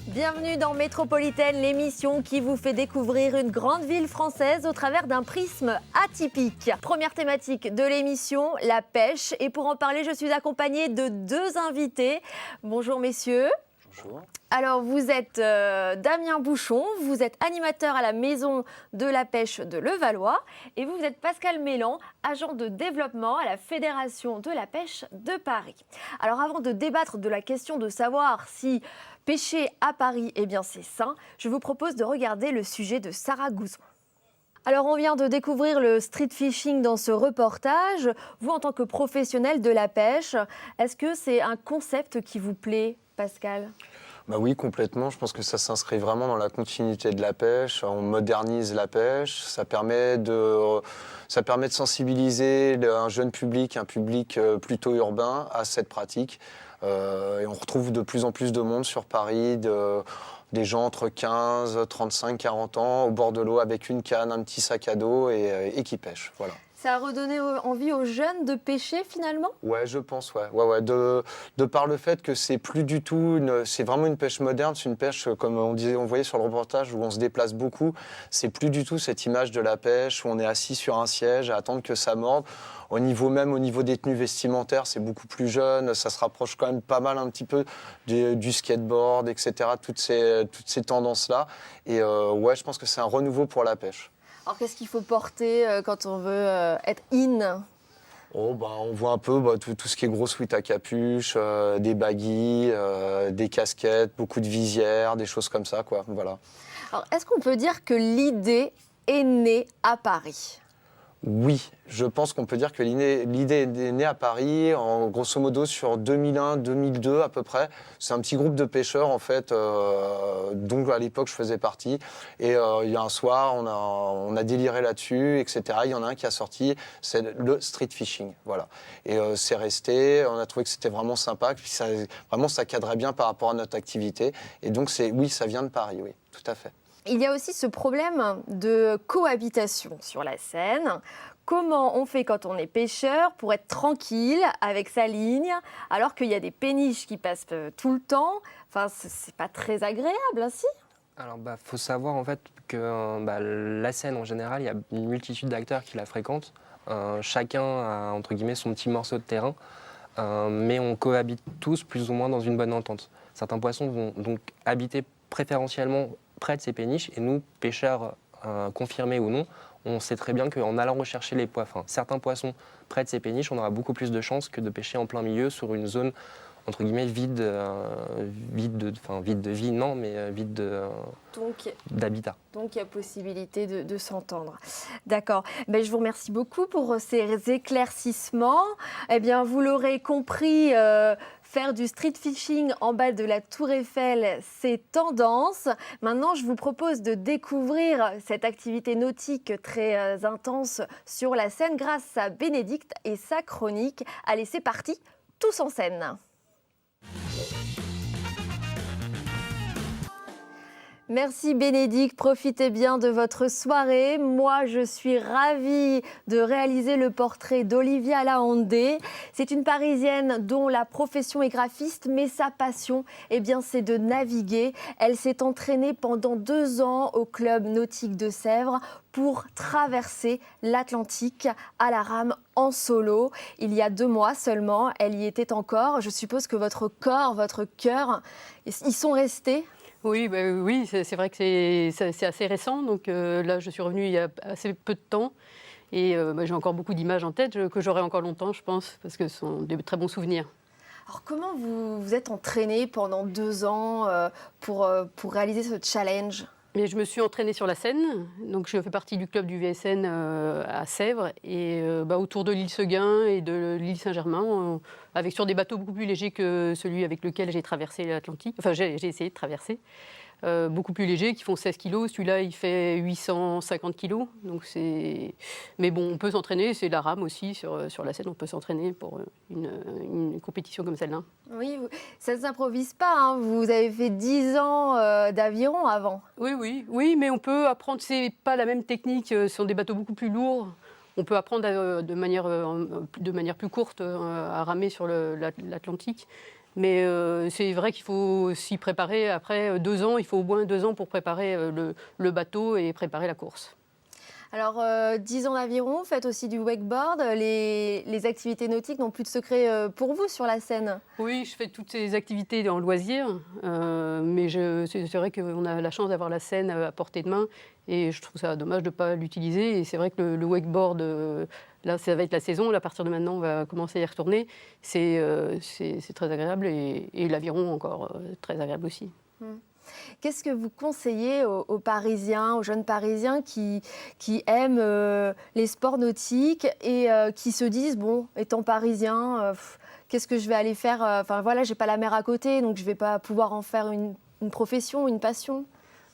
Bienvenue dans Métropolitaine, l'émission qui vous fait découvrir une grande ville française au travers d'un prisme atypique. Première thématique de l'émission, la pêche. Et pour en parler, je suis accompagnée de deux invités. Bonjour messieurs. Bonjour. Alors vous êtes Damien Bouchon, vous êtes animateur à la Maison de la Pêche de Levallois et vous êtes Pascal Mélan, agent de développement à la Fédération de la Pêche de Paris. Alors avant de débattre de la question de savoir si pêcher à Paris, eh bien c'est sain, je vous propose de regarder le sujet de Sarah Gouzon. Alors on vient de découvrir le street fishing dans ce reportage. Vous en tant que professionnel de la pêche, est-ce que c'est un concept qui vous plaît, Pascal ? Bah oui, complètement. Je pense que ça s'inscrit vraiment dans la continuité de la pêche. On modernise la pêche. Ça permet de sensibiliser un jeune public, un public plutôt urbain à cette pratique. Et on retrouve de plus en plus de monde sur Paris, des gens entre 15, 35, 40 ans au bord de l'eau avec une canne, un petit sac à dos et qui pêchent. Voilà. Ça a redonné envie aux jeunes de pêcher finalement ? Ouais, je pense, ouais. De par le fait que c'est plus du tout, c'est vraiment une pêche moderne, c'est une pêche comme on voyait sur le reportage où on se déplace beaucoup. C'est plus du tout cette image de la pêche où on est assis sur un siège à attendre que ça morde. Au niveau des tenues vestimentaires, c'est beaucoup plus jeune. Ça se rapproche quand même pas mal un petit peu du skateboard, etc. Toutes ces tendances-là. Et ouais, je pense que c'est un renouveau pour la pêche. Alors qu'est-ce qu'il faut porter quand on veut être in ? On voit un peu tout ce qui est gros sweat à capuche, des baggies, des casquettes, beaucoup de visières, des choses comme ça, quoi. Voilà. Alors est-ce qu'on peut dire que l'idée est née à Paris ? Oui, je pense qu'on peut dire que l'idée est née à Paris, grosso modo sur 2001-2002 à peu près. C'est un petit groupe de pêcheurs en fait, dont à l'époque je faisais partie. Et il y a un soir, on a déliré là-dessus, etc. Il y en a un qui a sorti, c'est le street fishing, voilà. Et c'est resté. On a trouvé que c'était vraiment sympa, puis ça cadrait bien par rapport à notre activité. Et donc oui, ça vient de Paris, oui, tout à fait. Il y a aussi ce problème de cohabitation sur la Seine. Comment on fait quand on est pêcheur pour être tranquille avec sa ligne, alors qu'il y a des péniches qui passent tout le temps ? Enfin, c'est pas très agréable, hein, si ? Alors, faut savoir en fait que la Seine en général, il y a une multitude d'acteurs qui la fréquentent. Chacun a entre guillemets son petit morceau de terrain, mais on cohabite tous plus ou moins dans une bonne entente. Certains poissons vont donc habiter préférentiellement près de ces péniches et nous, pêcheurs confirmés ou non, on sait très bien qu'en allant rechercher certains poissons près de ces péniches, on aura beaucoup plus de chances que de pêcher en plein milieu sur une zone entre guillemets vide de vie, non, mais vide d'habitat. Donc il y a possibilité de s'entendre. D'accord. Je vous remercie beaucoup pour ces éclaircissements. Eh bien, vous l'aurez compris, faire du street fishing en bas de la Tour Eiffel, c'est tendance. Maintenant, je vous propose de découvrir cette activité nautique très intense sur la Seine grâce à Bénédicte et sa chronique. Allez, c'est parti, tous en scène. Merci Bénédicte, profitez bien de votre soirée. Moi, je suis ravie de réaliser le portrait d'Olivia Lahandé. C'est une Parisienne dont la profession est graphiste, mais sa passion, c'est de naviguer. Elle s'est entraînée pendant 2 ans au club nautique de Sèvres pour traverser l'Atlantique à la rame en solo. Il y a 2 mois seulement, elle y était encore. Je suppose que votre corps, votre cœur, ils sont restés ? Oui, c'est vrai que c'est assez récent. Donc là, je suis revenue il y a assez peu de temps. Et j'ai encore beaucoup d'images en tête que j'aurai encore longtemps, je pense, parce que ce sont des très bons souvenirs. Alors comment vous vous êtes entraînée pendant 2 ans pour réaliser ce challenge ? Mais je me suis entraînée sur la Seine, donc je fais partie du club du VSN à Sèvres, et autour de l'île Seguin et de l'île Saint-Germain, sur des bateaux beaucoup plus légers que celui avec lequel j'ai traversé l'Atlantique, enfin j'ai essayé de traverser, beaucoup plus légers, qui font 16 kilos, celui-là il fait 850 kilos, donc c'est... Mais bon, on peut s'entraîner, c'est la rame aussi sur la Seine, on peut s'entraîner pour une compétition comme celle-là. Oui, ça ne s'improvise pas, hein. Vous avez fait 10 ans d'aviron avant. Oui, mais on peut apprendre, c'est pas la même technique, ce sont des bateaux beaucoup plus lourds. on peut apprendre de manière plus courte à ramer sur l'Atlantique. Mais c'est vrai qu'il faut s'y préparer. Après 2 ans, il faut au moins 2 ans pour préparer le bateau et préparer la course. Alors, 10 ans d'aviron, vous faites aussi du wakeboard. Les activités nautiques n'ont plus de secret pour vous sur la Seine. Oui, je fais toutes ces activités en loisir, mais c'est vrai qu'on a la chance d'avoir la Seine à portée de main et je trouve ça dommage de ne pas l'utiliser. Et c'est vrai que le wakeboard, là, ça va être la saison. Là, à partir de maintenant, on va commencer à y retourner. C'est très agréable et l'aviron encore très agréable aussi. Qu'est-ce que vous conseillez aux Parisiens, aux jeunes Parisiens qui aiment les sports nautiques et qui se disent, bon, étant parisien, qu'est-ce que je vais aller faire? Enfin voilà, j'ai pas la mer à côté, donc je vais pas pouvoir en faire une profession, une passion.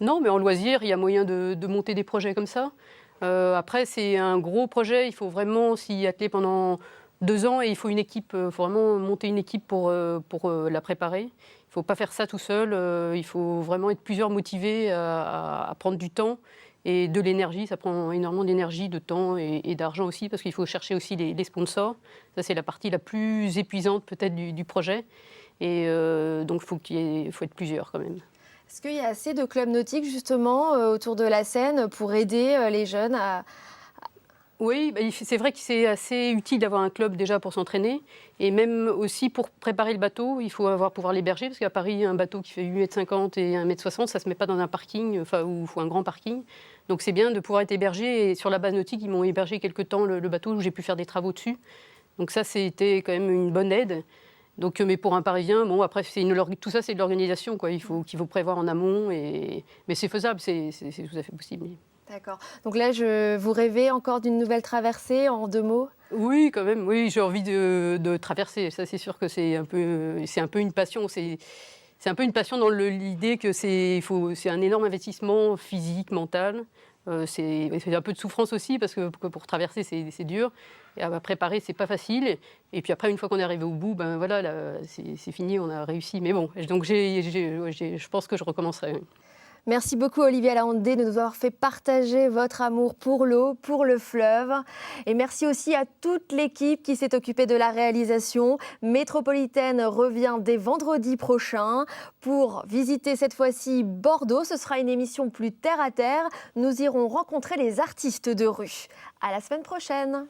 Non, mais en loisir, il y a moyen de monter des projets comme ça. Après, c'est un gros projet, il faut vraiment s'y atteler pendant 2 ans et il faut une équipe, faut vraiment monter une équipe pour la préparer. Il ne faut pas faire ça tout seul, il faut vraiment être plusieurs motivés à prendre du temps et de l'énergie. Ça prend énormément d'énergie, de temps et d'argent aussi parce qu'il faut chercher aussi les sponsors. Ça, c'est la partie la plus épuisante peut-être du projet. Et donc, il faut être plusieurs quand même. Est-ce qu'il y a assez de clubs nautiques justement autour de la Seine pour aider les jeunes à... Oui, c'est vrai que c'est assez utile d'avoir un club déjà pour s'entraîner et même aussi pour préparer le bateau, il faut pouvoir l'héberger parce qu'à Paris, un bateau qui fait 8,50 m et 1,60 m, ça ne se met pas dans un parking, où il faut un grand parking. Donc c'est bien de pouvoir être hébergé et sur la base nautique, ils m'ont hébergé quelque temps le bateau où j'ai pu faire des travaux dessus. Donc ça, c'était quand même une bonne aide. Donc, mais pour un Parisien, bon, après, tout ça, c'est de l'organisation, quoi. Qu'il faut prévoir en amont, mais c'est faisable, c'est tout à fait possible. D'accord. Donc là, vous rêvez encore d'une nouvelle traversée en 2 mots? Oui, quand même. Oui, j'ai envie de traverser. Ça, c'est sûr que c'est un peu une passion. C'est un peu une passion dans l'idée que c'est un énorme investissement physique, mental. C'est un peu de souffrance aussi parce que pour traverser, c'est dur. Et à préparer, c'est pas facile. Et puis après, une fois qu'on est arrivé au bout, ben voilà, c'est fini, on a réussi. Mais bon, donc je pense que je recommencerai. Merci beaucoup Olivia Lahandé de nous avoir fait partager votre amour pour l'eau, pour le fleuve. Et merci aussi à toute l'équipe qui s'est occupée de la réalisation. Métropolitaine revient dès vendredi prochain pour visiter cette fois-ci Bordeaux. Ce sera une émission plus terre à terre. Nous irons rencontrer les artistes de rue. À la semaine prochaine.